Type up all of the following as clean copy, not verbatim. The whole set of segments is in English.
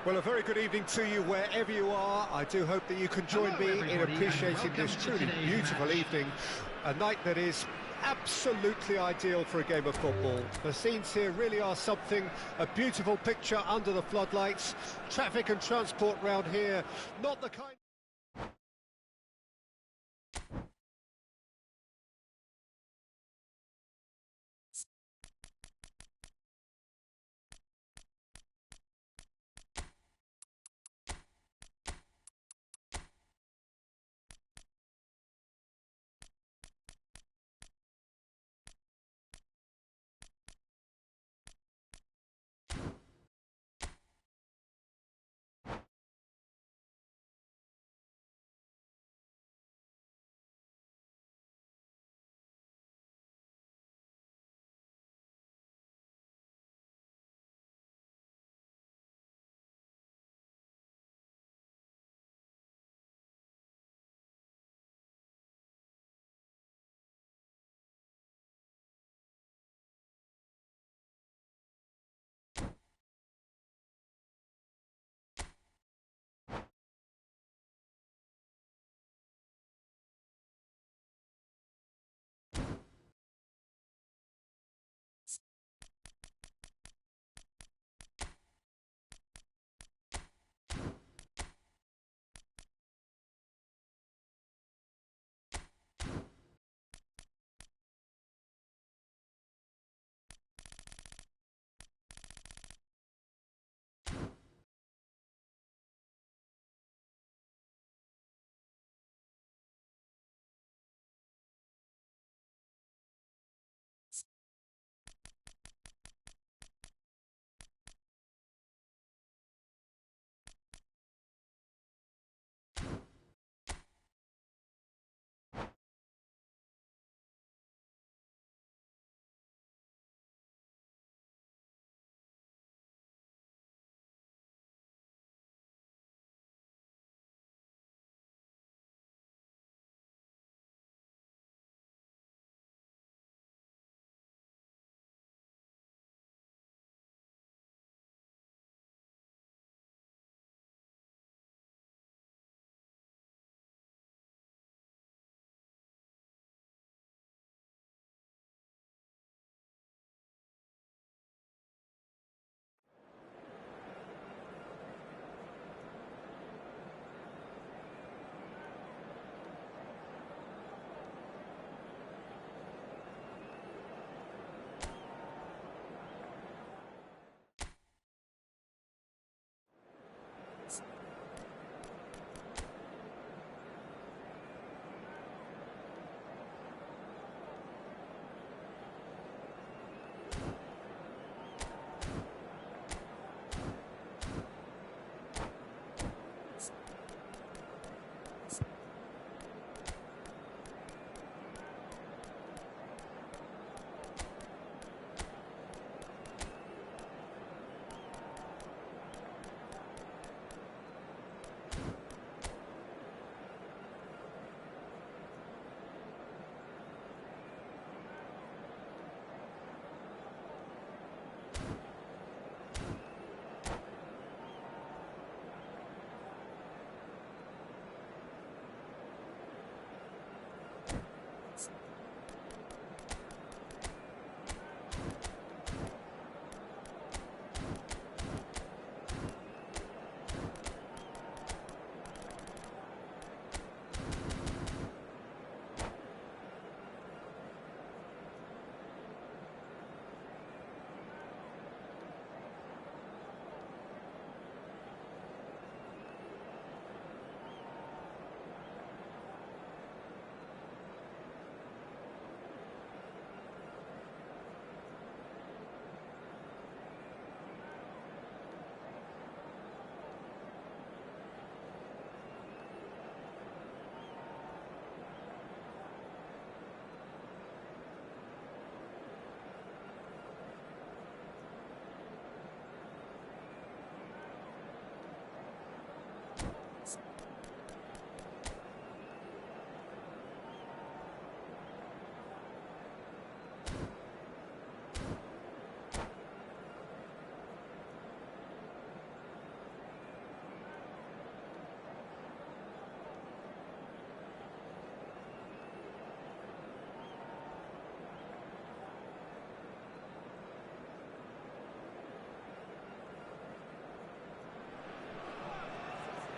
Well, a very good evening to you wherever you are. I do hope that you can join me in appreciating this truly beautiful evening, a night that is absolutely ideal for a game of football. The scenes here really are something, a beautiful picture under the floodlights, traffic and transport round here, not the kind...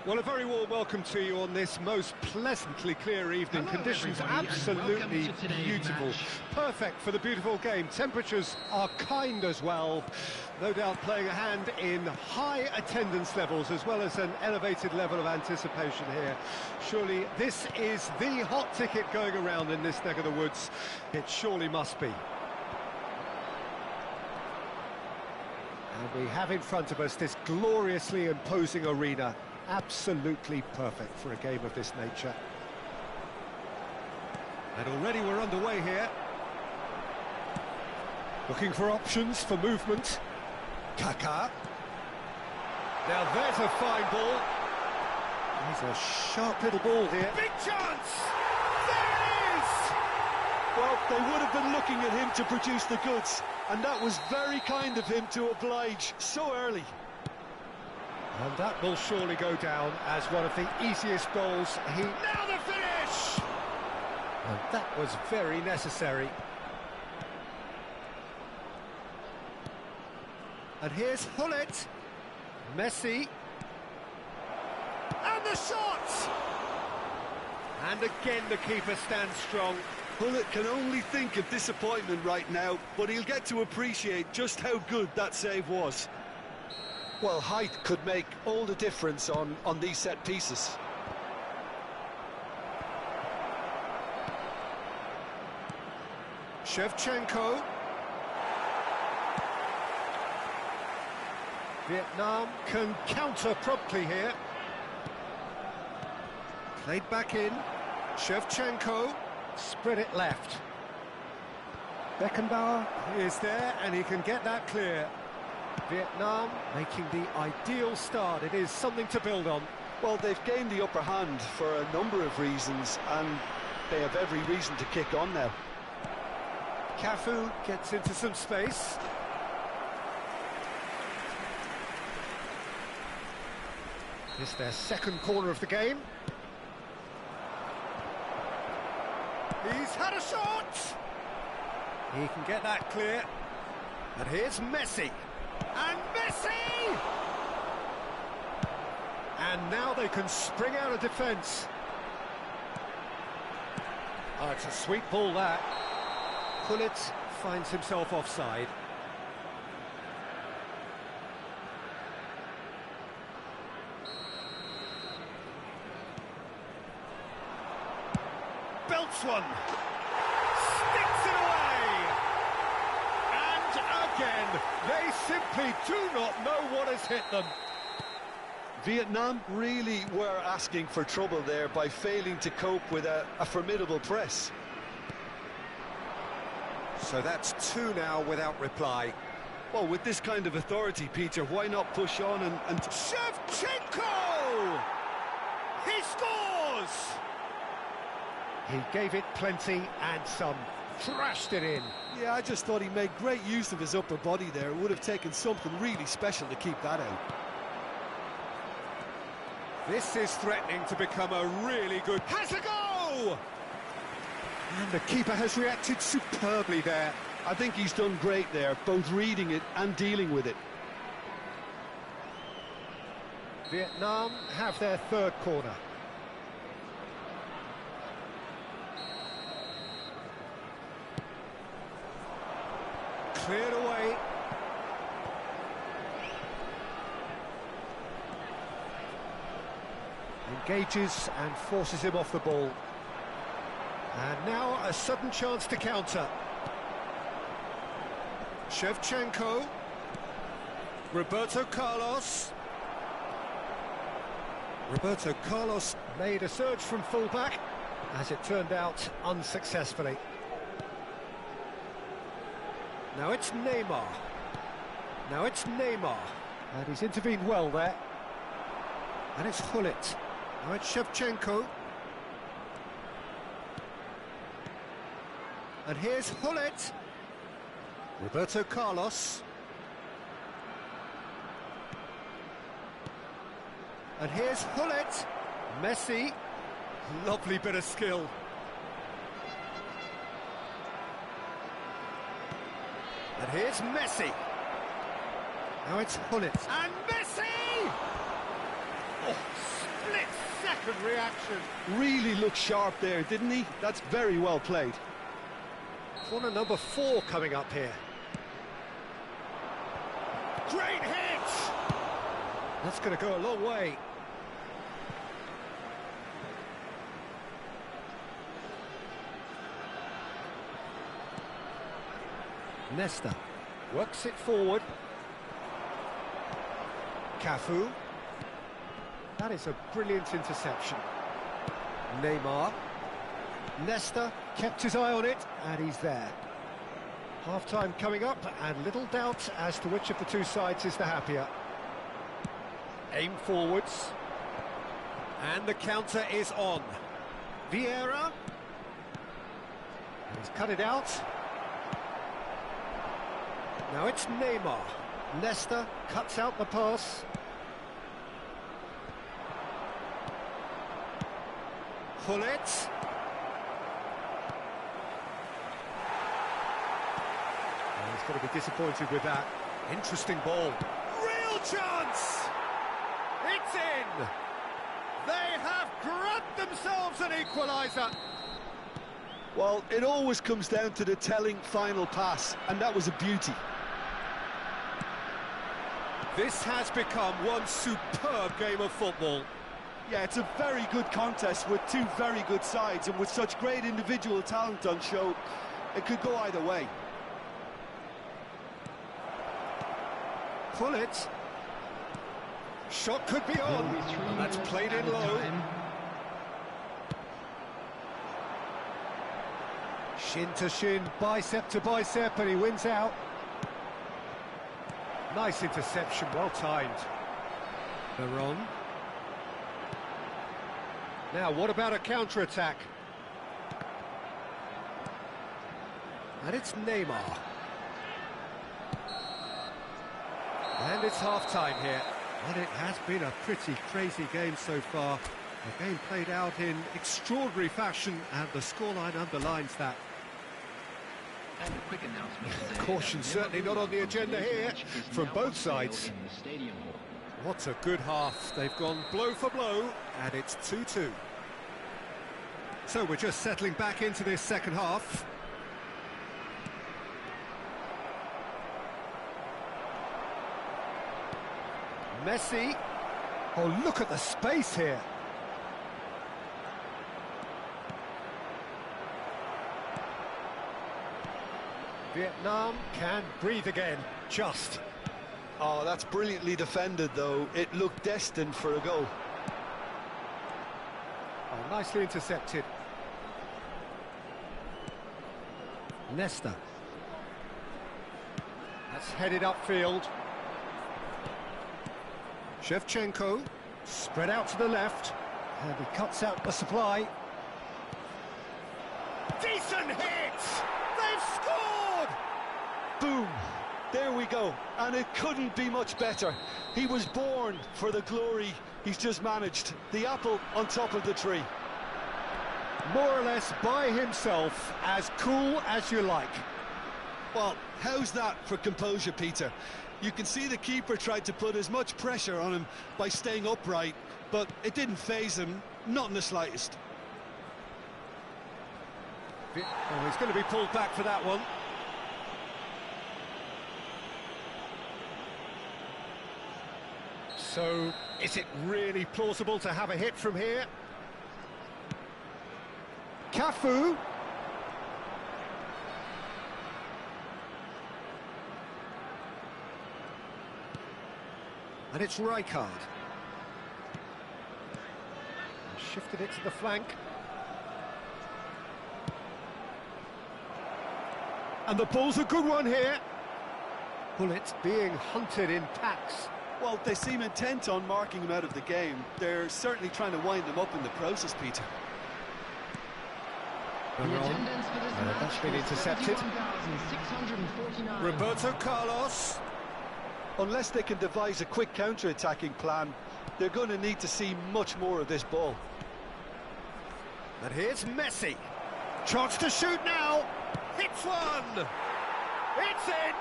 Well, a very warm welcome to you on this most pleasantly clear evening. Hello, Conditions everybody, absolutely beautiful. match. Perfect for the beautiful game. Temperatures are kind as well. No doubt playing a hand in high attendance levels as well as an elevated level of anticipation here. Surely this is the hot ticket going around in this neck of the woods. It surely must be. And we have in front of us this gloriously imposing arena. Absolutely perfect for a game of this nature. And already we're underway here. Looking for options for movement. Kaká. Now there's a fine ball. He's a sharp little ball here. Big chance! There it is! Well, they would have been looking at him to produce the goods, and that was very kind of him to oblige so early. And that will surely go down as one of the easiest goals. Now the finish! And that was very necessary. And here's Hullet. Messi. And the shot! And again the keeper stands strong. Hullet can only think of disappointment right now, but he'll get to appreciate just how good that save was. Well, height could make all the difference on these set pieces. Shevchenko. Vietnam can counter promptly here. Played back in. Shevchenko. Spread it left. Beckenbauer is there and he can get that clear. Vietnam making the ideal start. It is something to build on. Well, they've gained the upper hand for a number of reasons, and they have every reason to kick on now. Cafu gets into some space. It's their second corner of the game. He's had a shot! He can get that clear. And here's Messi. And Messi! And now they can spring out of defence. Oh, it's a sweet ball, that. Hullet finds himself offside. Belts one. Sticks it away. And again, they simply do not know what has hit them. Vietnam really were asking for trouble there by failing to cope with a formidable press. So that's two now without reply. Well, with this kind of authority, Peter, why not push on and... Shevchenko! He scores! He gave it plenty and some. Thrashed it in. Yeah, I just thought he made great use of his upper body there. It would have taken something really special to keep that out. This is threatening to become a really good... Has a go! And the keeper has reacted superbly there. I think he's done great there, both reading it and dealing with it. Vietnam have their third corner. Cleared away. Engages and forces him off the ball. And now a sudden chance to counter. Shevchenko. Roberto Carlos. Roberto Carlos made a surge from fullback, as it turned out unsuccessfully. Now it's Neymar. Now it's Neymar. And he's intervened well there. And it's Hullet. Now it's Shevchenko. And here's Hullet. Roberto Carlos. And here's Hullet. Messi. Lovely bit of skill. And here's Messi. Now it's Hullet. And Messi! Oh, split-second reaction. Really looked sharp there, didn't he? That's very well played. Corner number 4 coming up here. Great hit! That's going to go a long way. Nesta works it forward. Cafu. That is a brilliant interception. Neymar. Nesta kept his eye on it, and he's there. Half-time coming up, and little doubt as to which of the two sides is the happier. Aim forwards. And the counter is on. Vieira. And he's cut it out. Now it's Neymar. Nesta cuts out the pass. Hullet. He's going to be disappointed with that. Interesting ball. Real chance! It's in! They have grabbed themselves an equaliser. Well, it always comes down to the telling final pass, and that was a beauty. This has become one superb game of football. Yeah, it's a very good contest with two very good sides, and with such great individual talent on show, it could go either way. Pull it. Shot could be on. And that's played in low. Shin to shin, bicep to bicep, and he wins out. Nice interception, well timed. Veron. Now, what about a counter-attack? And it's Neymar. And it's half-time here. And it has been a pretty crazy game so far. The game played out in extraordinary fashion, and the scoreline underlines that. And a quick announcement today. Caution certainly not on the agenda here from both sides. What a good half. They've gone blow for blow, and it's 2-2. So we're just settling back into this second half. Messi. Oh, look at the space here. Vietnam can breathe again, just. Oh, that's brilliantly defended, though. It looked destined for a goal. Oh, nicely intercepted. Nesta. That's headed upfield. Shevchenko, spread out to the left, and he cuts out the supply. Decent hit! They've scored! Boom! There we go, and it couldn't be much better. He was born for the glory he's just managed. The apple on top of the tree. More or less by himself, as cool as you like. Well, how's that for composure, Peter? You can see the keeper tried to put as much pressure on him by staying upright, but it didn't faze him, not in the slightest. Oh, he's going to be pulled back for that one. So, is it really plausible to have a hit from here? Cafu. And it's Rijkaard. Shifted it to the flank. And the ball's a good one here. Bullet being hunted in packs. Well, they seem intent on marking him out of the game. They're certainly trying to wind him up in the process, Peter. That's been intercepted. Roberto Carlos. Unless they can devise a quick counter-attacking plan, they're going to need to see much more of this ball. And here's Messi. Chance to shoot now. Hits one. It's in.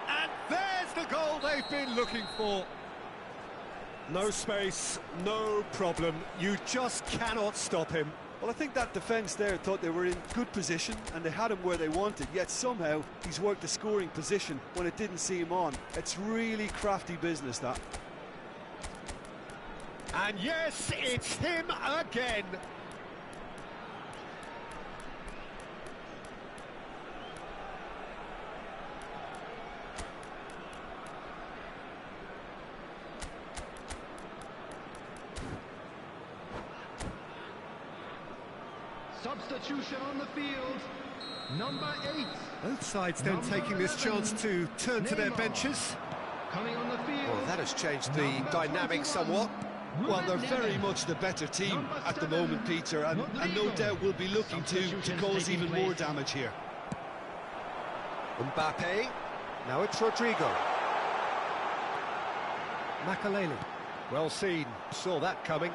And there's the goal they've been looking for. No space, no problem. You just cannot stop him. Well, I think that defence there thought they were in good position and they had him where they wanted, yet somehow he's worked the scoring position when it didn't see him on. It's really crafty business, that. And yes, it's him again. Substitution on the field, number 8. Both sides then taking this chance to turn to their benches. Coming on the field. Well, that has changed the dynamic somewhat. Well, they're very much the better team at the moment, Peter, and no doubt will be looking to cause even more damage here. Mbappe, now it's Rodrigo. Makaleli, well seen, saw that coming.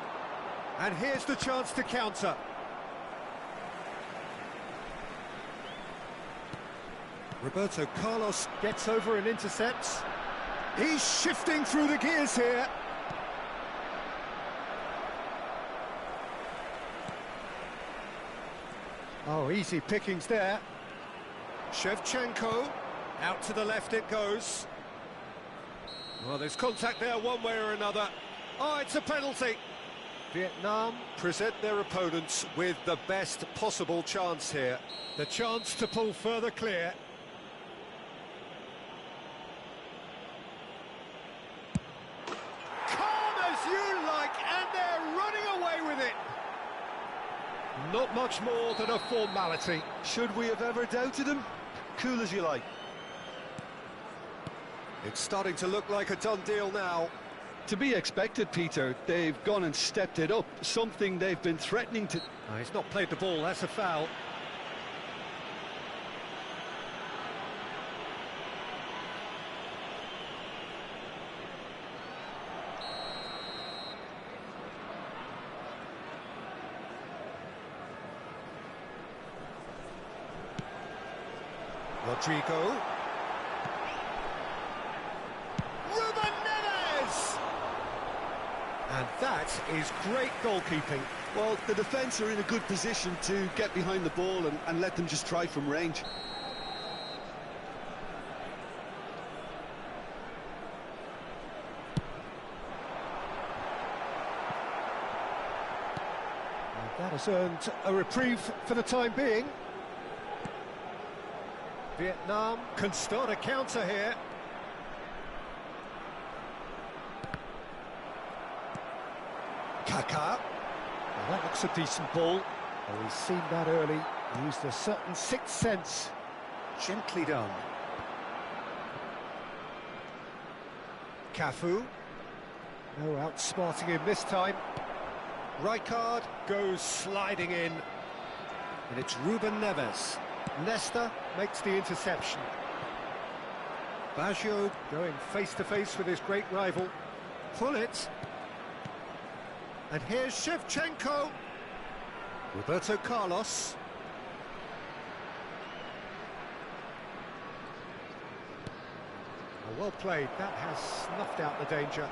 And here's the chance to counter. Roberto Carlos gets over and intercepts. He's shifting through the gears here. Oh, easy pickings there. Shevchenko, out to the left it goes. Well, there's contact there one way or another. Oh, it's a penalty. Vietnam present their opponents with the best possible chance here. The chance to pull further clear. And they're running away with it. Not much more than a formality. Should we have ever doubted him? Cool as you like. It's starting to look like a done deal now. To be expected, Peter. They've gone and stepped it up, something they've been threatening to... Oh, he's not played the ball, that's a foul. Rodrigo. Ruben Neves! And that is great goalkeeping. Well, the defence are in a good position to get behind the ball and let them just try from range. And that has earned a reprieve for the time being. Vietnam can start a counter here. Kaká. Well, that looks a decent ball. Oh, he's seen that early. Used a certain sixth sense. Gently done. Cafu. No outsmarting him this time. Rijkaard goes sliding in. And it's Ruben Neves. Nesta makes the interception. Baggio going face-to-face with his great rival. Pull it. And here's Shevchenko. Roberto Carlos. Well played. That has snuffed out the danger.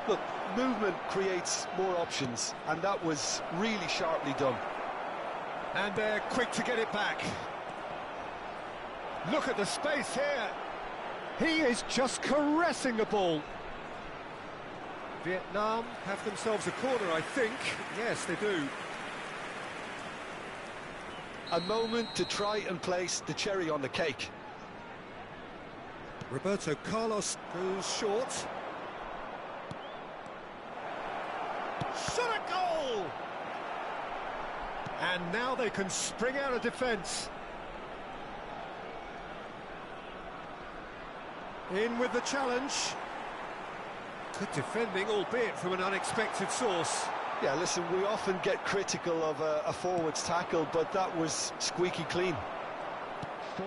Look, movement creates more options, and that was really sharply done. And they're quick to get it back. Look at the space here. He is just caressing the ball. Vietnam have themselves a corner, I think. Yes, they do. A moment to try and place the cherry on the cake. Roberto Carlos goes short. Shot a goal! And now they can spring out of defence. In with the challenge. Good defending, albeit from an unexpected source. Yeah, listen, we often get critical of a forward's tackle, but that was squeaky clean. 4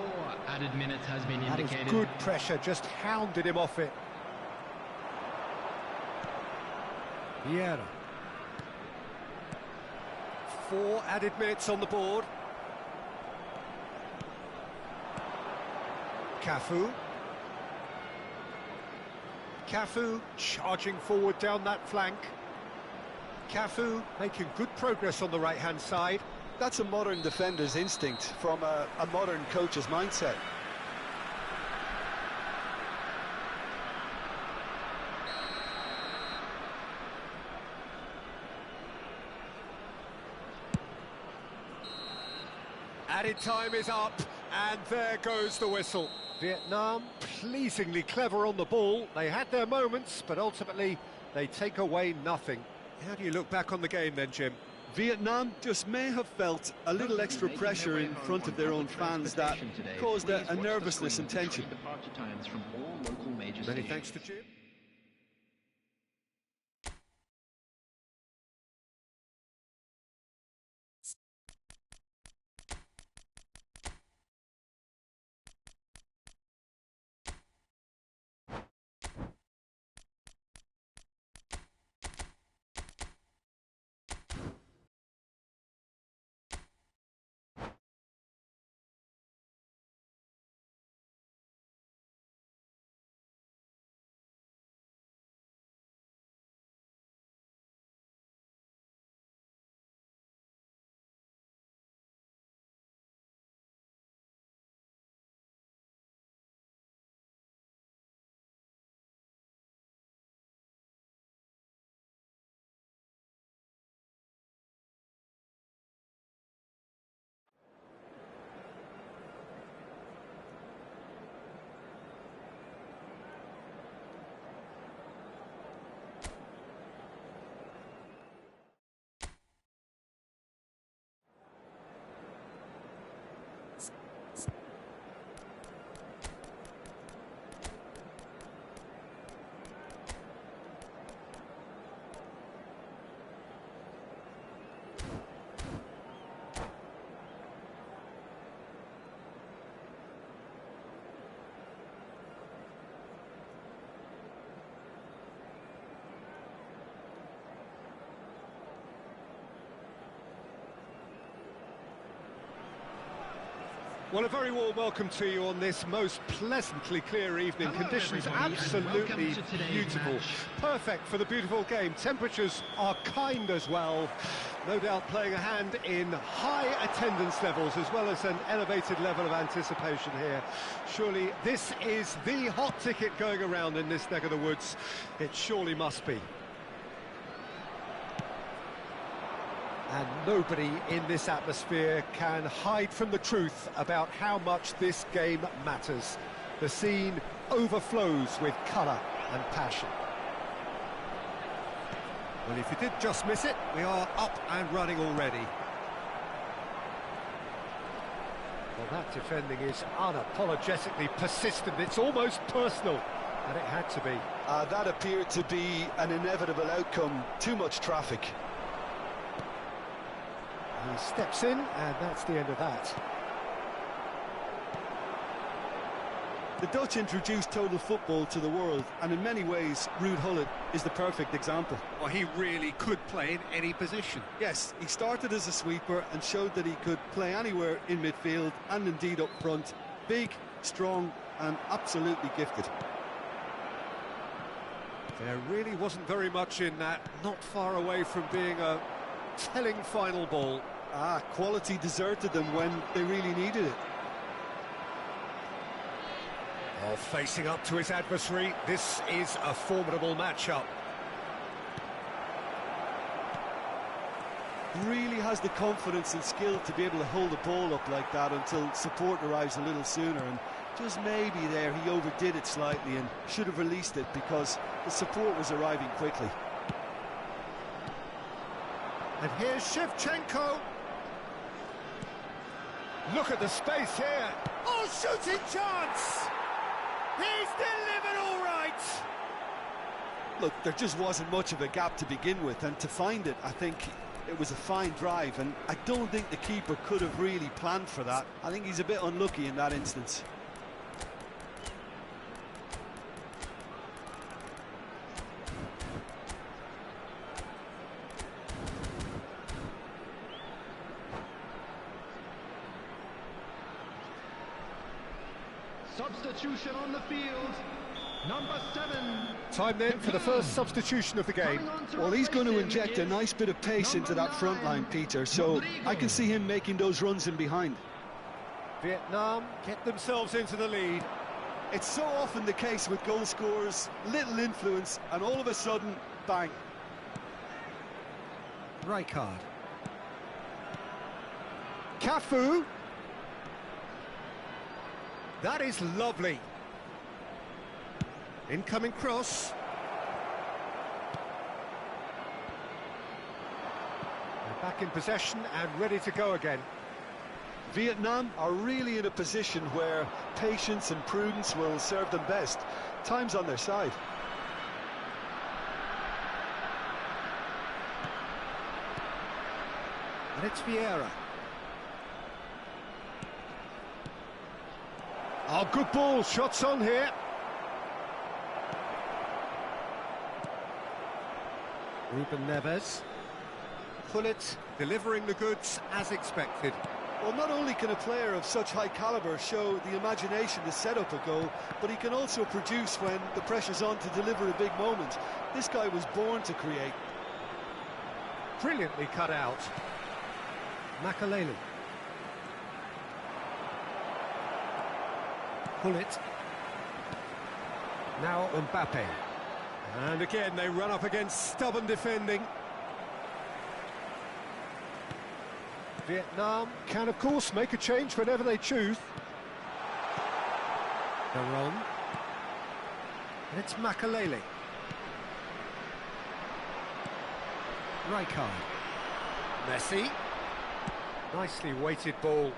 added minutes has been indicated. That is good pressure, just hounded him off it. Vieira. 4 added minutes on the board. Cafu. Cafu charging forward down that flank. Cafu making good progress on the right-hand side. That's a modern defender's instinct from a modern coach's mindset. Added time is up, and there goes the whistle. Vietnam pleasingly clever on the ball. They had their moments, but ultimately they take away nothing. How do you look back on the game then, Jim? Vietnam just may have felt a little extra pressure in front of their own fans that caused a nervousness and tension. Many thanks to Jim. Well, a very warm welcome to you on this most pleasantly clear evening. Hello, conditions everybody, absolutely beautiful. match. Perfect for the beautiful game. Temperatures are kind as well. No doubt playing a hand in high attendance levels as well as an elevated level of anticipation here. Surely this is the hot ticket going around in this neck of the woods. It surely must be. And nobody in this atmosphere can hide from the truth about how much this game matters. The scene overflows with colour and passion. Well, if you did just miss it, we are up and running already. Well, that defending is unapologetically persistent. It's almost personal, and it had to be. That appeared to be an inevitable outcome. Too much traffic. He steps in, and that's the end of that. The Dutch introduced total football to the world, and in many ways, Ruud Gullit is the perfect example. Well, he really could play in any position. Yes, he started as a sweeper and showed that he could play anywhere in midfield and indeed up front. Big, strong, and absolutely gifted. There really wasn't very much in that, not far away from being a telling final ball. Quality deserted them when they really needed it. Oh, facing up to his adversary, this is a formidable matchup. Really has the confidence and skill to be able to hold the ball up like that until support arrives a little sooner, and just maybe there he overdid it slightly and should have released it because the support was arriving quickly. And here's Shevchenko. Look at the space here. Oh, shooting chance! He's delivered all right! Look, there just wasn't much of a gap to begin with, and to find it, I think it was a fine drive, and I don't think the keeper could have really planned for that. I think he's a bit unlucky in that instance. Substitution on the field. Number 7. Time then for the first substitution of the game. Well, he's going to inject a nice bit of pace into that front line, Peter, so I can see him making those runs in behind. Vietnam get themselves into the lead. It's so often the case with goal scorers, little influence, and all of a sudden, bang. Rijkaard. Cafu. That is lovely. Incoming cross. They're back in possession and ready to go again. Vietnam are really in a position where patience and prudence will serve them best. Time's on their side. And it's Vieira. Oh, good ball. Shots on here. Ruben Neves. Pullet delivering the goods as expected. Well, not only can a player of such high calibre show the imagination to set up a goal, but he can also produce when the pressure's on to deliver a big moment. This guy was born to create. Brilliantly cut out. Makaleli. Pullet. Now Mbappe. And again they run up against stubborn defending. Vietnam can, of course, make a change whenever they choose. Veron. And it's Makaleli. Rijkaard. Messi. Nicely weighted ball.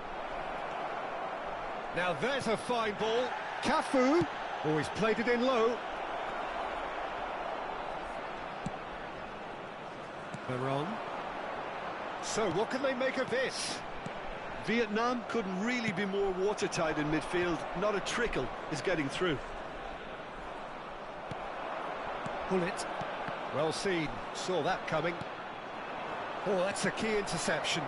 Now there's a fine ball. Cafu. Oh, he's played it in low. Veron. So, what can they make of this? Vietnam couldn't really be more watertight in midfield. Not a trickle is getting through. Pullet. Well seen. Saw that coming. Oh, that's a key interception.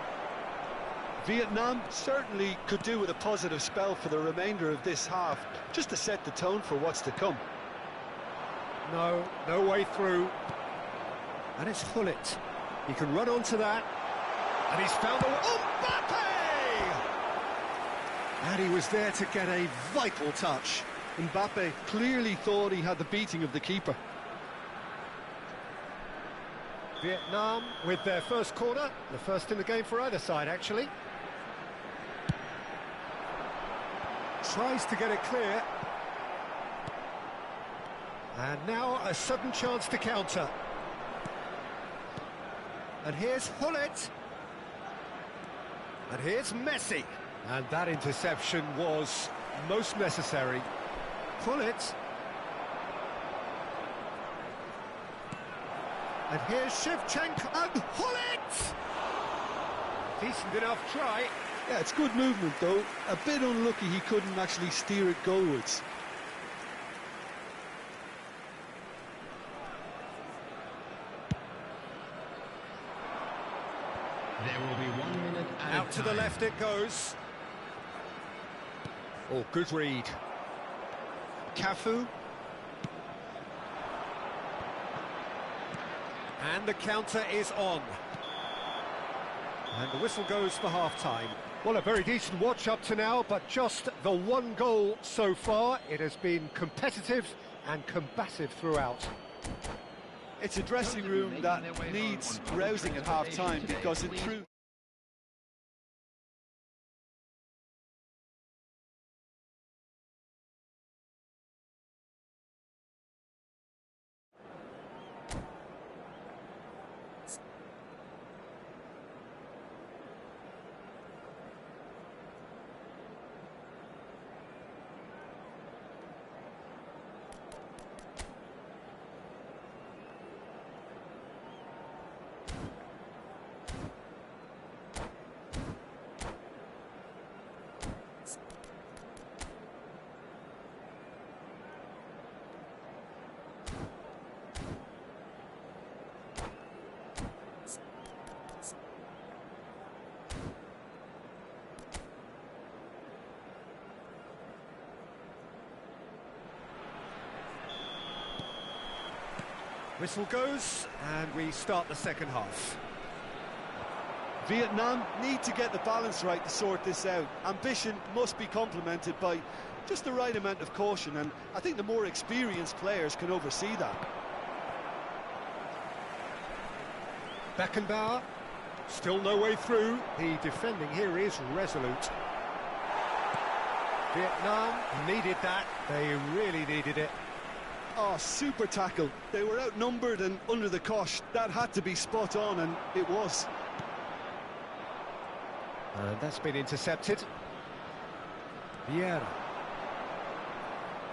Vietnam certainly could do with a positive spell for the remainder of this half, just to set the tone for what's to come. No way through. And it's Pullet. He can run onto that. And he's found the... Mbappe! And he was there to get a vital touch. Mbappe clearly thought he had the beating of the keeper. Vietnam with their first corner, the first in the game for either side, actually. Tries to get it clear. And now a sudden chance to counter. And here's Pullet. And here's Messi. And that interception was most necessary. Pullet. And here's Shevchenko and Pullet! Decent enough try. Yeah, it's good movement though. A bit unlucky he couldn't actually steer it goalwards. There will be 1 minute Out to the left it goes. Oh, good read. Cafu. And the counter is on. And the whistle goes for half-time. Well, a very decent watch up to now, but just the one goal so far. It has been competitive and combative throughout. It's a dressing room that needs rousing at half-time because it proved... Whistle goes, and we start the second half. Vietnam need to get the balance right to sort this out. Ambition must be complemented by just the right amount of caution, and I think the more experienced players can oversee that. Beckenbauer, still no way through. The defending here is resolute. Vietnam needed that. They really needed it. Oh, super tackle. They were outnumbered and under the cosh. That had to be spot on, and it was. And that's been intercepted. Vieira.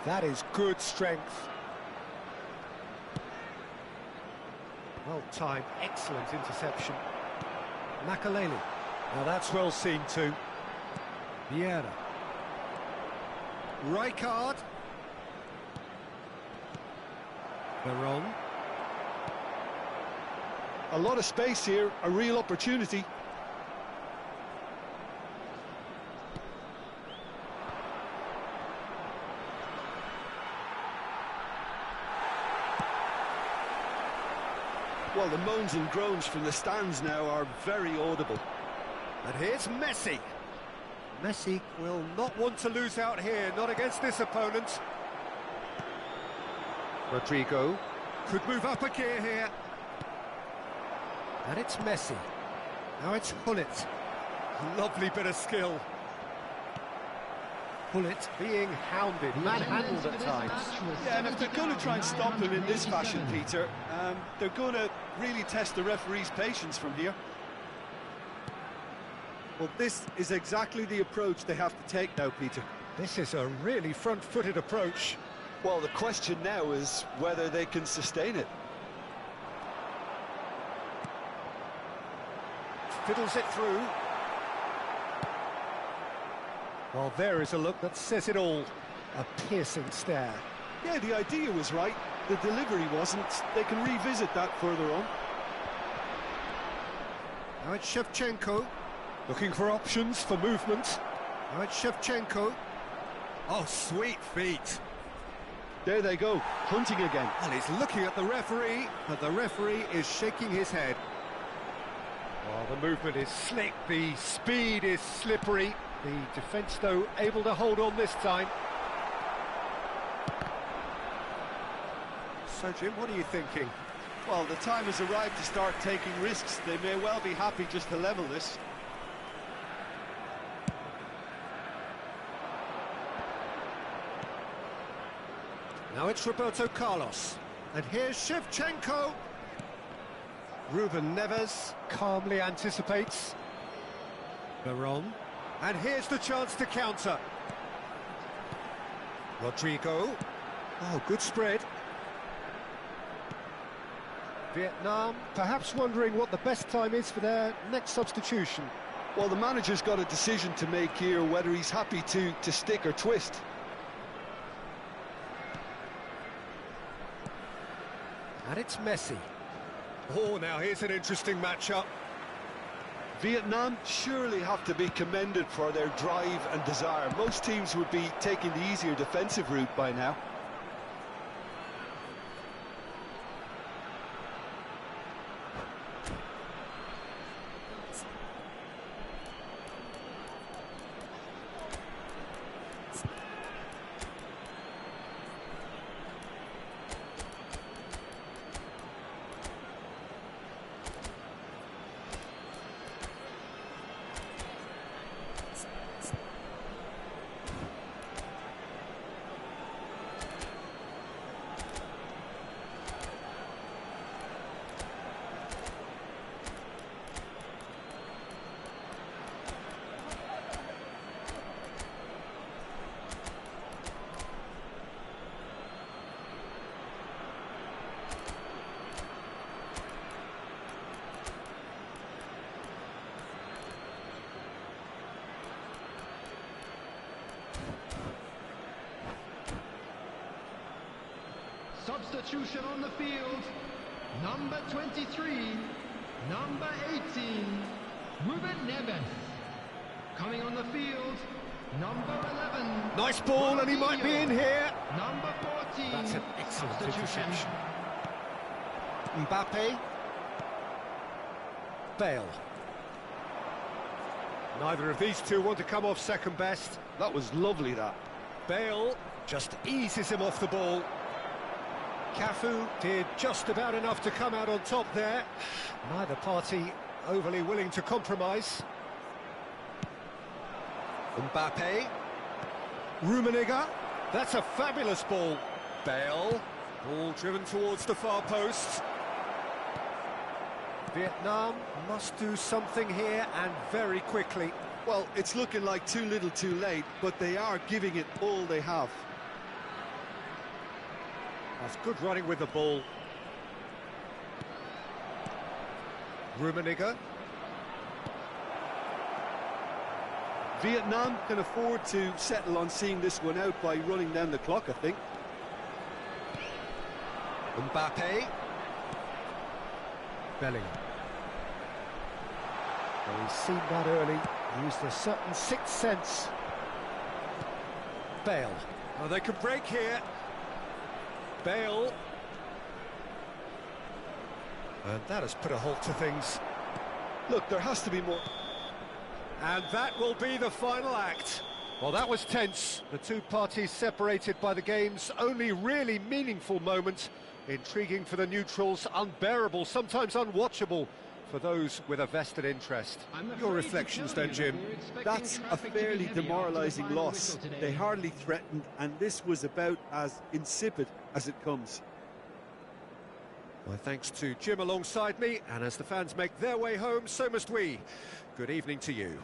That is good strength. Well timed, excellent interception. Makaleli. Now that's well seen too. Vieira. Rijkaard. Veron. A lot of space here, a real opportunity. Well, the moans and groans from the stands now are very audible. And here's Messi. Messi will not want to lose out here, not against this opponent. Rodrigo could move up a gear here. And it's Messi. Now it's Hullet. Lovely bit of skill. Hullet being hounded, manhandled at times. Yeah, and if they're going to try and stop him in this fashion, Peter, they're going to really test the referee's patience from here. Well, this is exactly the approach they have to take now, Peter. This is a really front-footed approach. Well, the question now is whether they can sustain it. Fiddles it through. Well, there is a look that says it all. A piercing stare. Yeah, the idea was right. The delivery wasn't. They can revisit that further on. Now it's Shevchenko. Looking for options for movement. Now it's Shevchenko. Oh, sweet feet. There they go, hunting again. Well, he's looking at the referee, but the referee is shaking his head. Oh, the movement is slick, the speed is slippery. The defence, though, able to hold on this time. So, Jim, what are you thinking? Well, the time has arrived to start taking risks. They may well be happy just to level this. Now it's Roberto Carlos. And here's Shevchenko. Ruben Neves calmly anticipates. Veron. And here's the chance to counter. Rodrigo. Oh, good spread. Vietnam perhaps wondering what the best time is for their next substitution. Well, the manager's got a decision to make here, whether he's happy to stick or twist. And it's Messi. Oh, now here's an interesting matchup. Vietnam surely have to be commended for their drive and desire. Most teams would be taking the easier defensive route by now. Substitution on the field, number 23, number 18, Ruben Neves. Coming on the field, number 11. Nice ball, and he might be in here. Number 14. That's an excellent interception. Mbappe. Bale. Neither of these two want to come off second best. That was lovely, that. Bale just eases him off the ball. Cafu did just about enough to come out on top there. Neither party overly willing to compromise. Mbappe. Rummenigge. That's a fabulous ball. Bale. Ball driven towards the far post. Vietnam must do something here, and very quickly. Well, it's looking like too little too late, but they are giving it all they have. That's good running with the ball. Rummenigge. Vietnam can afford to settle on seeing this one out by running down the clock, I think. Mbappe. Bellingham. Well, he's seen that early, used a certain sixth sense. Bale. Oh, they can break here. Bale. And that has put a halt to things. Look, there has to be more. And that will be the final act. Well, that was tense. The two parties separated by the game's only really meaningful moment. Intriguing for the neutrals, unbearable, sometimes unwatchable for those with a vested interest. Your reflections then, Jim? That's a fairly demoralising loss. They hardly threatened, and this was about as insipid as it comes. My thanks to Jim alongside me, and as the fans make their way home, so must we. Good evening to you.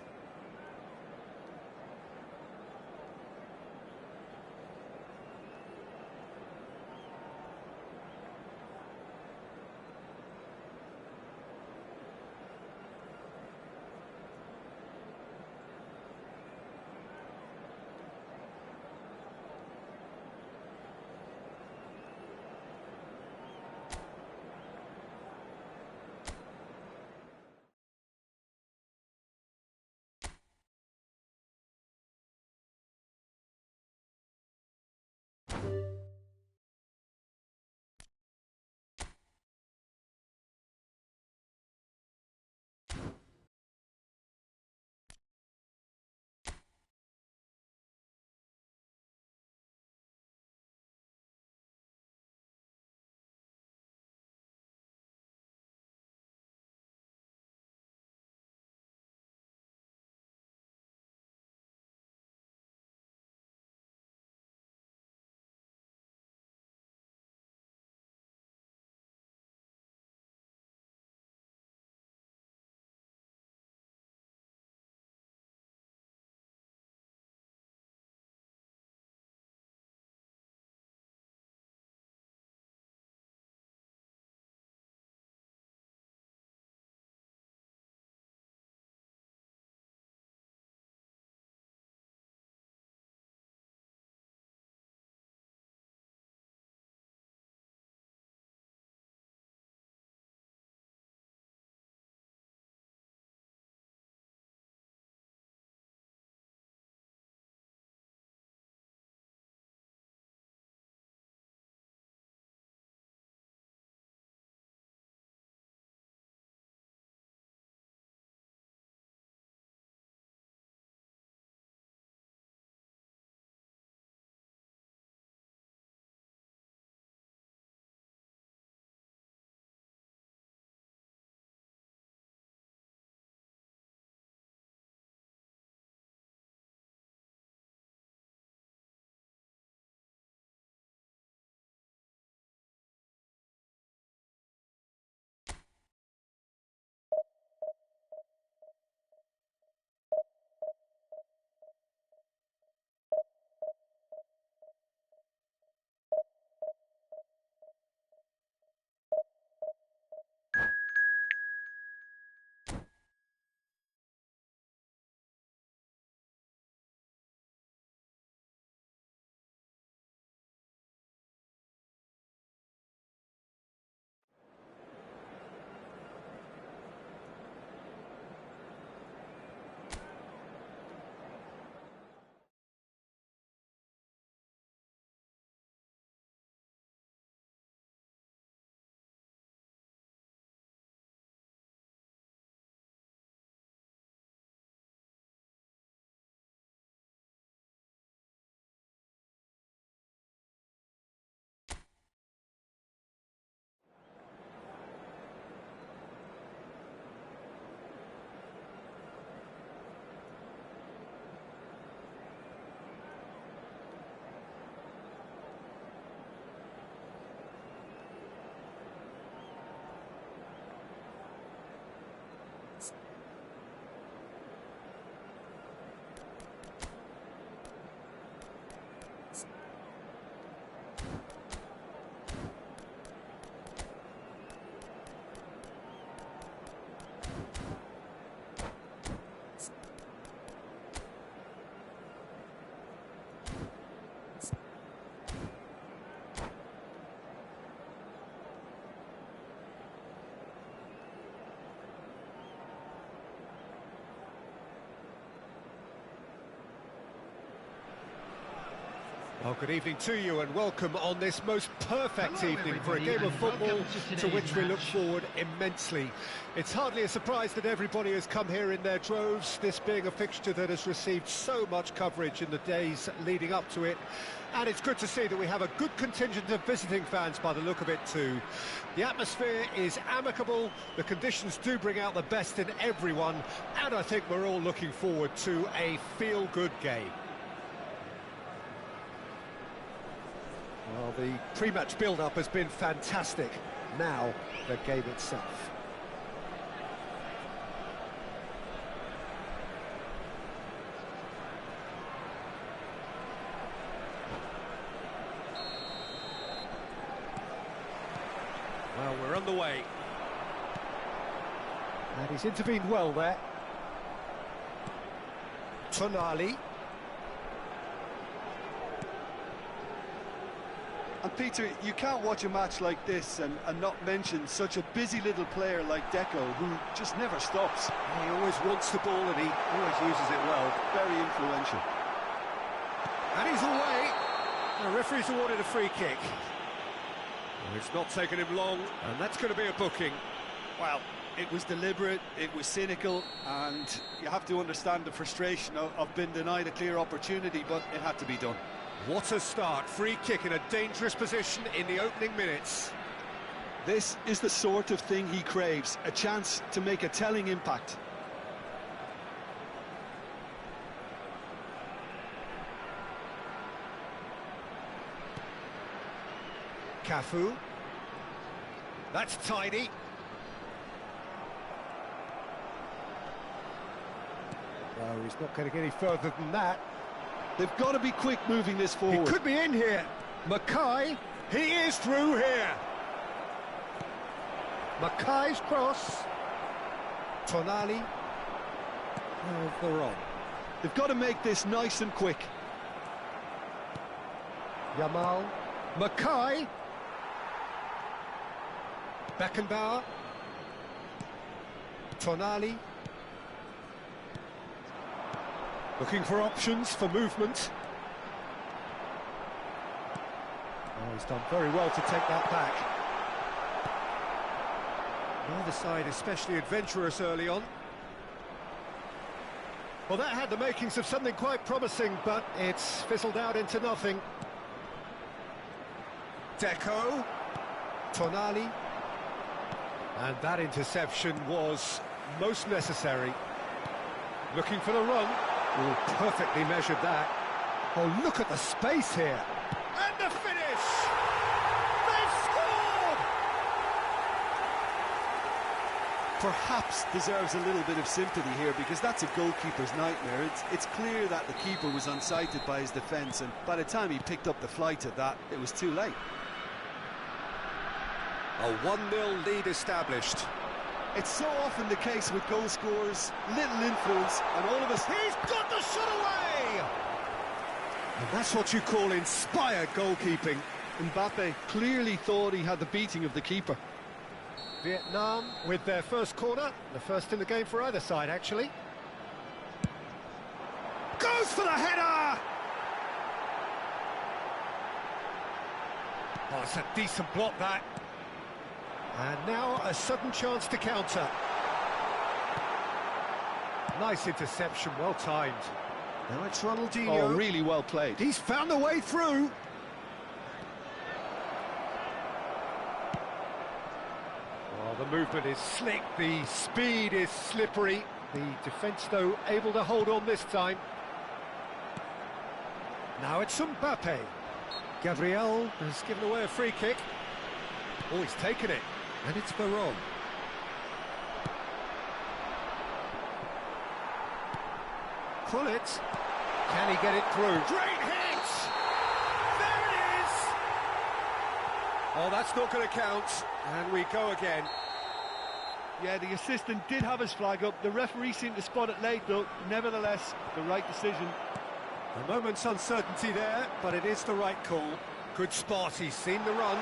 Oh, good evening to you and welcome on this most perfect evening for a game of football to which we look forward immensely. It's hardly a surprise that everybody has come here in their droves, this being a fixture that has received so much coverage in the days leading up to it. And it's good to see that we have a good contingent of visiting fans by the look of it too. The atmosphere is amicable, the conditions do bring out the best in everyone, and I think we're all looking forward to a feel-good game. Well, the pre-match build-up has been fantastic. Now, the game itself. Well, we're on the way. And he's intervened well there. Tonali. And Peter, you can't watch a match like this and not mention such a busy little player like Deco, who just never stops. He always wants the ball and he always uses it well. Very influential. And he's away. The referee's awarded a free kick. Well, it's not taken him long, and that's going to be a booking. Well, it was deliberate, it was cynical, and you have to understand the frustration of being denied a clear opportunity, but it had to be done. What a start. Free kick in a dangerous position in the opening minutes. This is the sort of thing he craves, a chance to make a telling impact. Cafu. That's tidy. No, he's not going to get any further than that. They've got to be quick moving this forward. He could be in here. Mackay, he is through here. Mackay's cross. Tonali. Oh, Veron. They've got to make this nice and quick. Yamal. Mackay. Beckenbauer. Tonali. Looking for options for movement. Oh, he's done very well to take that back. Neither side especially adventurous early on. Well, that had the makings of something quite promising, but it's fizzled out into nothing. Deco. Tonali. And that interception was most necessary. Looking for the run. Oh, perfectly measured that. Oh, look at the space here. And the finish! They've scored! Perhaps deserves a little bit of sympathy here, because that's a goalkeeper's nightmare. It's clear that the keeper was unsighted by his defence, and by the time he picked up the flight of that, it was too late. A 1-0 lead established. It's so often the case with goal scorers, little influence, and all of us... He's got the shot away! And that's what you call inspired goalkeeping. Mbappe clearly thought he had the beating of the keeper. Vietnam with their first corner, the first in the game for either side, actually. Goes for the header! Oh, it's a decent block, that. And now a sudden chance to counter. Nice interception, well timed. Now it's Ronaldinho. Oh, really well played. He's found the way through. Oh, the movement is slick, the speed is slippery. The defence, though, able to hold on this time. Now it's Mbappe. Gabriel has given away a free kick. Oh, he's taken it. And it's Veron. Pull it. Can he get it through? Great hit! There it is! Oh, that's not going to count. And we go again. Yeah, the assistant did have his flag up. The referee seemed to spot it late, though. Nevertheless, the right decision. A moment's uncertainty there, but it is the right call. Good spot, he's seen the run.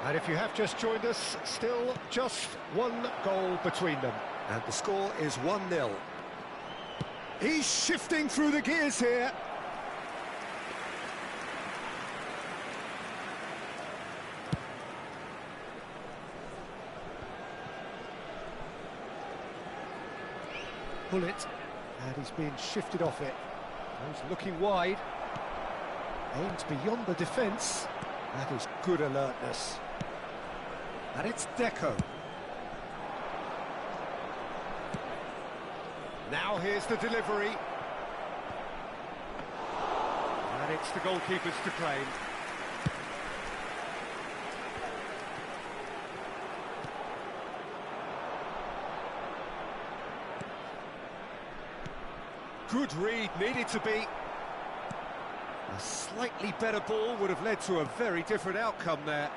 And if you have just joined us, still just one goal between them. And the score is 1-0. He's shifting through the gears here. Bullet, and he's being shifted off it. He's looking wide. Aims beyond the defence. That is good alertness. And it's Deco. Now here's the delivery. And it's the goalkeeper's to claim. Good read, needed to be. A slightly better ball would have led to a very different outcome there.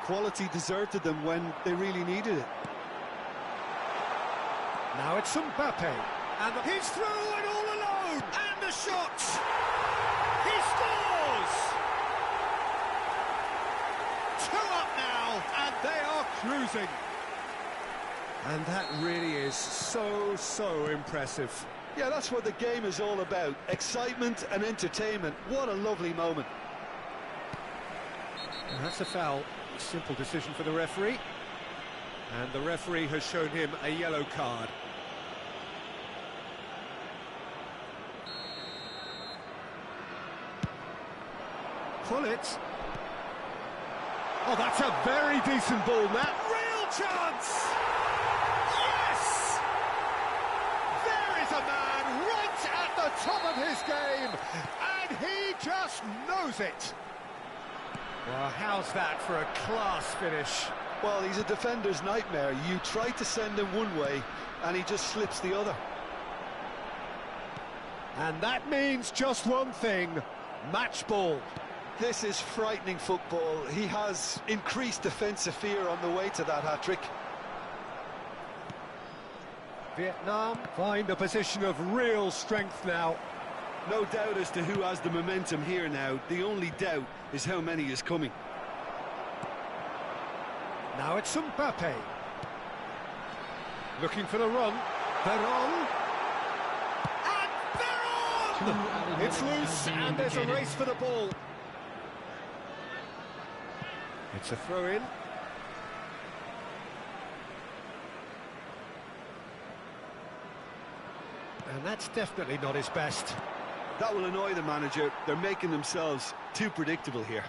Quality deserted them when they really needed it. Now it's Mbappe, and he's through and all alone, and the shot! He scores! 2 up now, and they are cruising. And that really is so impressive. Yeah, that's what the game is all about. Excitement and entertainment. What a lovely moment. And that's a foul. A simple decision for the referee. And the referee has shown him a yellow card. Pull it. Oh, that's a very decent ball, Matt. Real chance! Yes! There is a man right at the top of his game, and he just knows it. Well, how's that for a class finish? Well, he's a defender's nightmare. You try to send him one way, and he just slips the other. And that means just one thing, match ball. This is frightening football. He has increased defensive fear on the way to that hat-trick. Vietnam find a position of real strength now. No doubt as to who has the momentum here now. The only doubt is how many is coming. Now it's Mbappe. Looking for the run. Veron. And Veron! It's loose and there's a race for the ball. It's a throw-in. And that's definitely not his best. That will annoy the manager. They're making themselves too predictable here.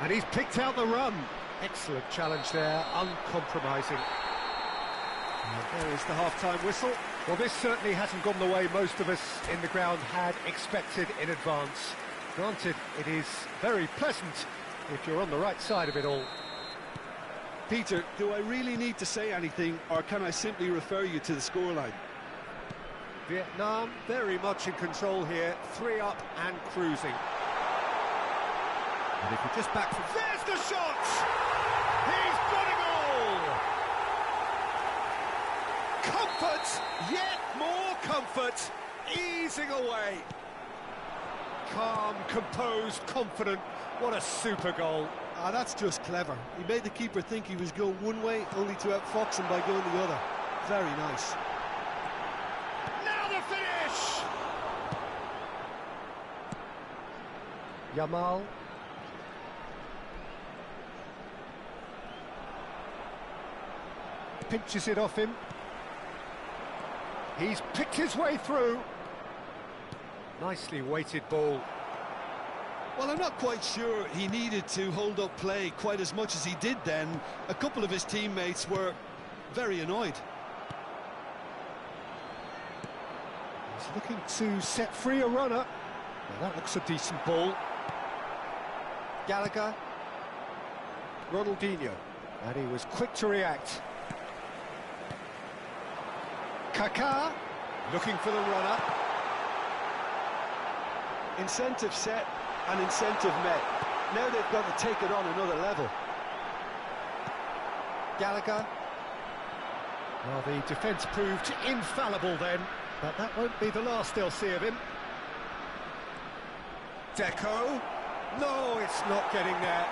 And he's picked out the run. Excellent challenge there, uncompromising. And there is the half-time whistle. Well, this certainly hasn't gone the way most of us in the ground had expected in advance. Granted, it is very pleasant if you're on the right side of it all. Peter, do I really need to say anything, or can I simply refer you to the scoreline? Vietnam very much in control here, 3 up and cruising. And if you're just back from... There's the shot! He's got it all! Comfort, yet more comfort, easing away. Calm, composed, confident. What a super goal. That's just clever. He made the keeper think he was going one way, only to outfox him by going the other. Very nice. Now the finish! Yamal. Pinches it off him. He's picked his way through. Nicely weighted ball. Well, I'm not quite sure he needed to hold up play quite as much as he did then. A couple of his teammates were very annoyed. He's looking to set free a runner. Well, that looks a decent ball. Gallagher. Ronaldinho. And he was quick to react. Kaká. Looking for the runner. Incentive set and incentive met. Now they've got to take it on another level. Gallagher. Well, the defence proved infallible then, but that won't be the last they'll see of him. Deco. No, it's not getting there.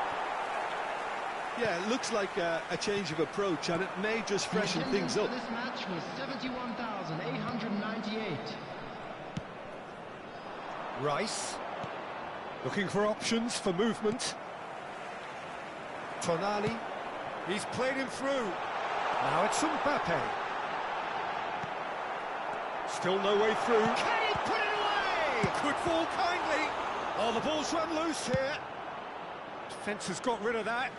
Yeah, it looks like a change of approach, and it may just freshen things up. This match was 71,898. Rice, looking for options for movement. Tonali, he's played him through. Now it's Mbappe. Still no way through. Can he put it away? Could fall kindly. Oh, the ball's run loose here. Defence has got rid of that.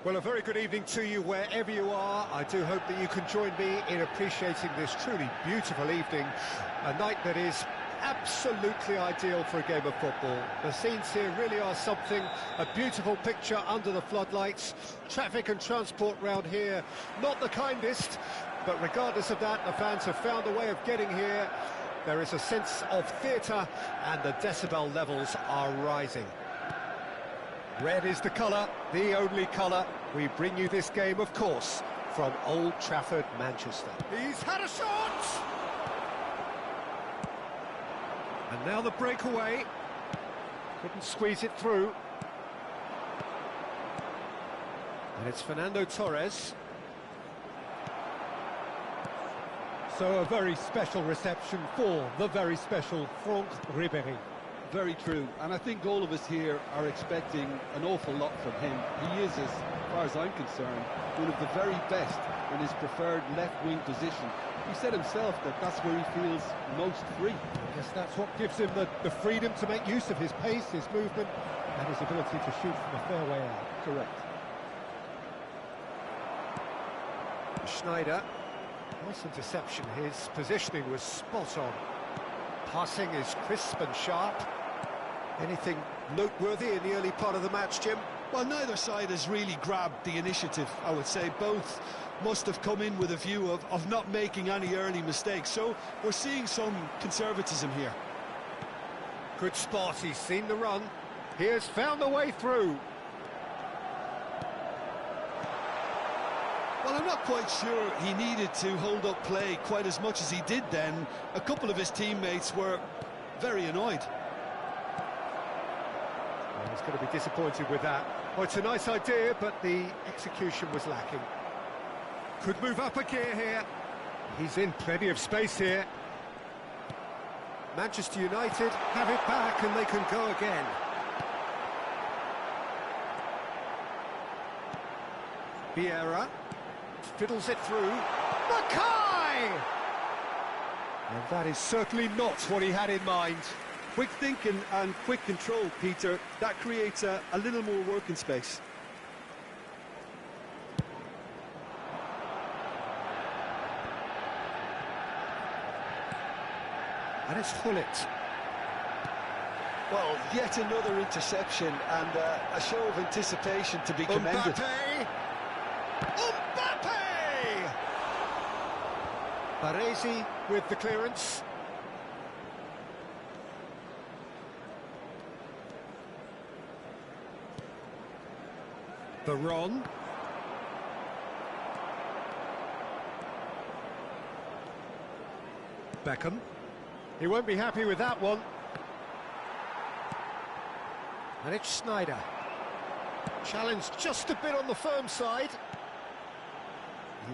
Well, a very good evening to you wherever you are. I do hope that you can join me in appreciating this truly beautiful evening, a night that is absolutely ideal for a game of football. The scenes here really are something, a beautiful picture under the floodlights. Traffic and transport round here, not the kindest, but regardless of that, the fans have found a way of getting here. There is a sense of theatre and the decibel levels are rising. Red is the colour, the only colour. We bring you this game, of course, from Old Trafford, Manchester. He's had a shot! And now the breakaway. Couldn't squeeze it through. And it's Fernando Torres. So a very special reception for the very special Franck Ribéry. Very true, and I think all of us here are expecting an awful lot from him. He is, as far as I'm concerned, one of the very best in his preferred left-wing position. He said himself that that's where he feels most free. I guess that's what gives him the freedom to make use of his pace, his movement, and his ability to shoot from a fair way out. Correct. Schneider, nice interception. His positioning was spot on. Passing is crisp and sharp. Anything noteworthy in the early part of the match, Jim? Well, neither side has really grabbed the initiative, I would say. Both must have come in with a view of not making any early mistakes. So we're seeing some conservatism here. Good spot, he's seen the run. He has found a way through. Well, I'm not quite sure he needed to hold up play quite as much as he did then. A couple of his teammates were very annoyed. Well, he's going to be disappointed with that. Well, it's a nice idea, but the execution was lacking. Could move up a gear here. He's in plenty of space here. Manchester United have it back and they can go again. Vieira fiddles it through. Mackay! And that is certainly not what he had in mind. Quick thinking and quick control, Peter. That creates a little more working space. And it's Hullet. Well, yet another interception and a show of anticipation to be commended. Mbappe! Baresi with the clearance. Baron. Beckham. He won't be happy with that one. And it's Schneider. Challenged just a bit on the firm side.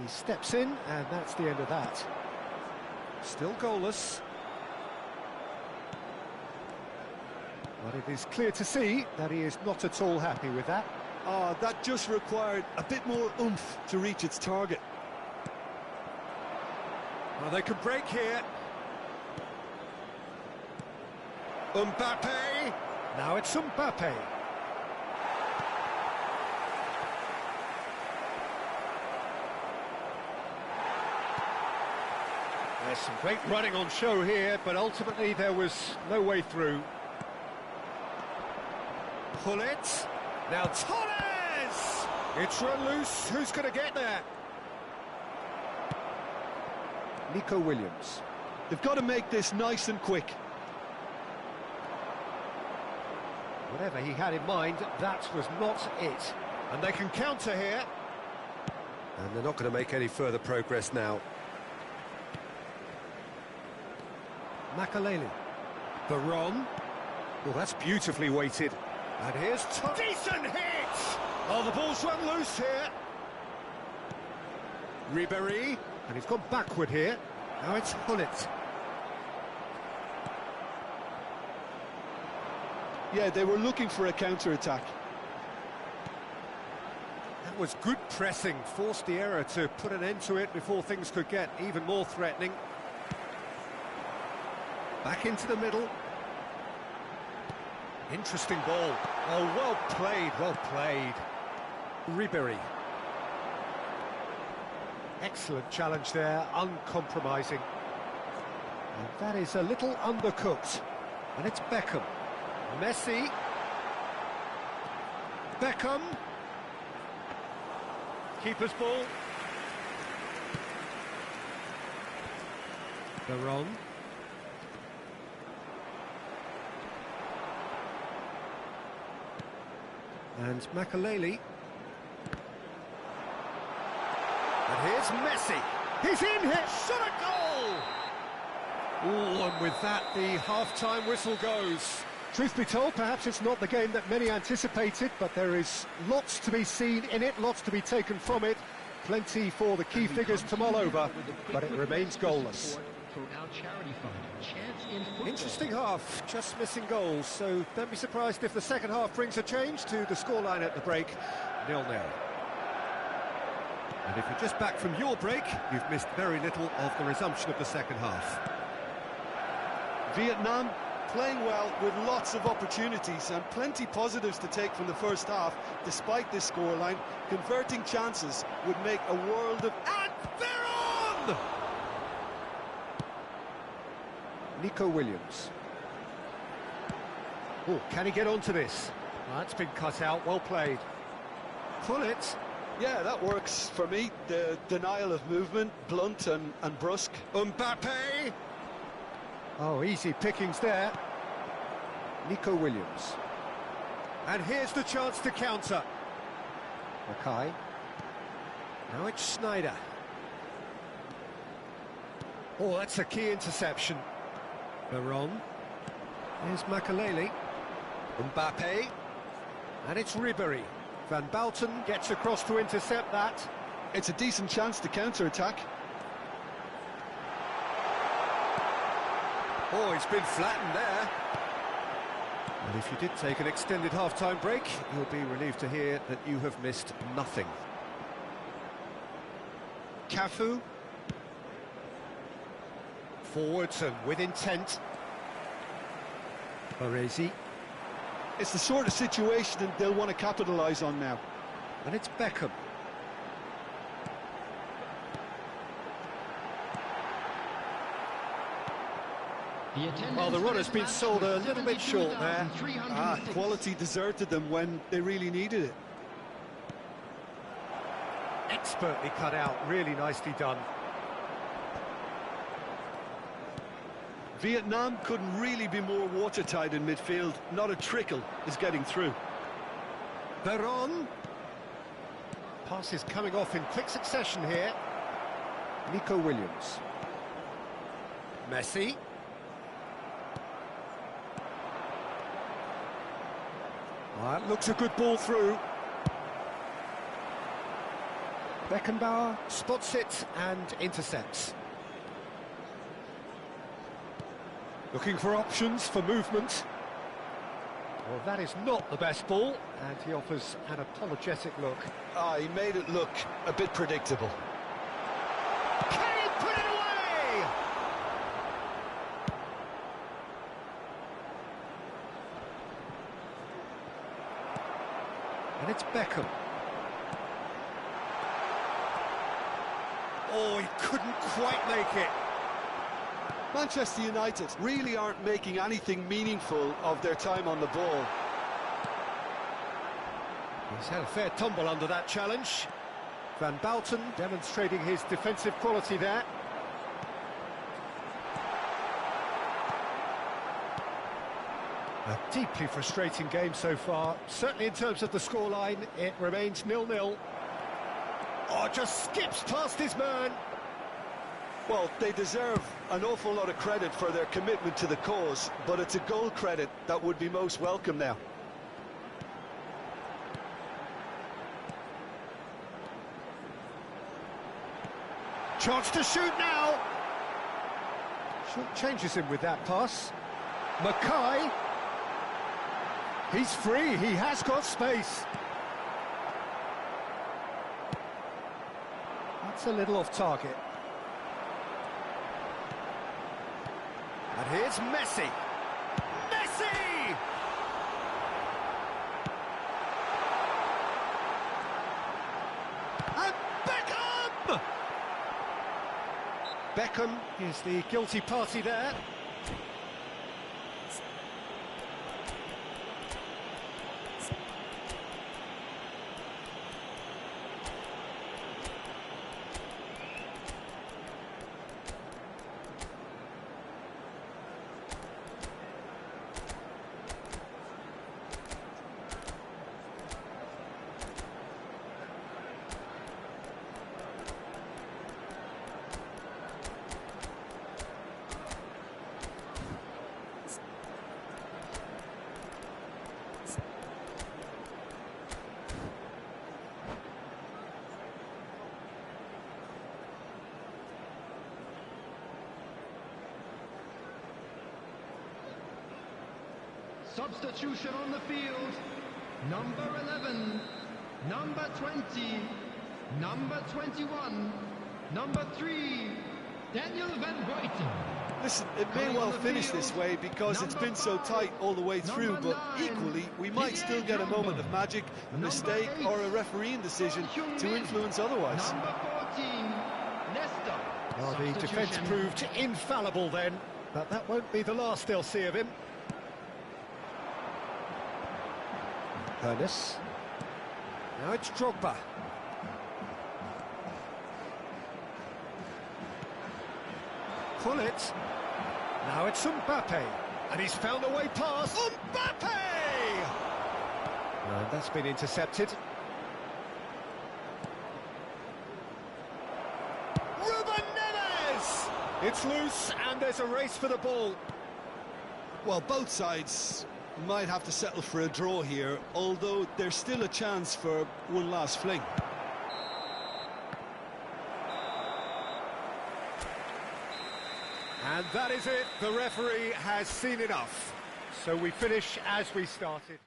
He steps in, and that's the end of that. Still goalless. But it is clear to see that he is not at all happy with that. That just required a bit more oomph to reach its target. Well, they could break here. Mbappe. Now it's Mbappe. There's some great running on show here, but ultimately there was no way through. Hullet. Now Torres! It's run loose. Who's going to get there? Nico Williams. They've got to make this nice and quick. Whatever he had in mind, that was not it. And they can counter here. And they're not going to make any further progress now. Makaleli. Baron. Well, that's beautifully weighted. And here's decent hit! Oh, the ball's run loose here. Ribéry. And he's gone backward here. Now it's Hullet. Yeah, they were looking for a counter-attack. That was good pressing, forced the error to put an end to it before things could get even more threatening. Back into the middle. Interesting ball. Oh, well played, well played. Ribery. Excellent challenge there, uncompromising. And that is a little undercooked. And it's Beckham. Messi. Beckham. Keeper's ball. Veron. And Makaleli. And here's Messi. He's in here. Shot a goal! Oh, and with that, the half-time whistle goes. Truth be told, perhaps it's not the game that many anticipated, but there is lots to be seen in it, lots to be taken from it. Plenty for the key figures to mull over, but it remains goalless. Interesting half, just missing goals, so don't be surprised if the second half brings a change to the scoreline at the break, 0-0. And if you're just back from your break, you've missed very little of the resumption of the second half. Vietnam playing well with lots of opportunities and plenty positives to take from the first half. Despite this scoreline, converting chances would make a world of... And they're on! Nico Williams. Oh, can he get onto this? That's been cut out, well played. Pull it. Yeah, that works for me. The denial of movement, blunt and brusque. Mbappe! Oh, easy pickings there. Nico Williams. And here's the chance to counter. Mackay. Now it's Sneijder. Oh, that's a key interception. Veron. Here's Makaleli. Mbappe. And it's Ribery. Van Bouten gets across to intercept that. It's a decent chance to counter-attack. Oh, he's been flattened there. And if you did take an extended half-time break, you'll be relieved to hear that you have missed nothing. Cafu. Forwards and with intent. Baresi. It's the sort of situation that they'll want to capitalise on now. And it's Beckham. Well, the run has been sold a little bit short there. Quality deserted them when they really needed it. Expertly cut out, really nicely done. Vietnam couldn't really be more watertight in midfield. Not a trickle is getting through. Veron. Passes coming off in quick succession here. Nico Williams. Messi. That looks a good ball through. Beckenbauer spots it and intercepts. Looking for options for movement. Well, that is not the best ball, and he offers an apologetic look. He made it look a bit predictable. Can he put it away? And it's Beckham. Oh, he couldn't quite make it. Manchester United really aren't making anything meaningful of their time on the ball. He's had a fair tumble under that challenge. Van Bouten demonstrating his defensive quality there. A deeply frustrating game so far. Certainly in terms of the scoreline, it remains 0-0. Oh, just skips past his man. Well, they deserve an awful lot of credit for their commitment to the cause, but it's a goal credit that would be most welcome now. Chance to shoot now. Short changes him with that pass. Mackay. He's free, he has got space. That's a little off target. And here's Messi. Messi! Beckham is the guilty party there. Substitution on the field. Number 11, number 20, number 21, number 3, Daniel van Buiten. Listen, it may well finish this way because it's been so tight all the way through, but equally, we might still get a moment of magic, a mistake, or a refereeing decision to influence otherwise. Number 14, Nesta. Well, the defence proved infallible then, but that won't be the last they'll see of him. Ernest. Now it's Drogba. Gullit. Now it's Mbappe. And he's found a way past. Mbappe! And that's been intercepted. Ruben Neves! It's loose and there's a race for the ball. Well, both sides might have to settle for a draw here, although there's still a chance for one last fling. And that is it. The referee has seen enough. So we finish as we started.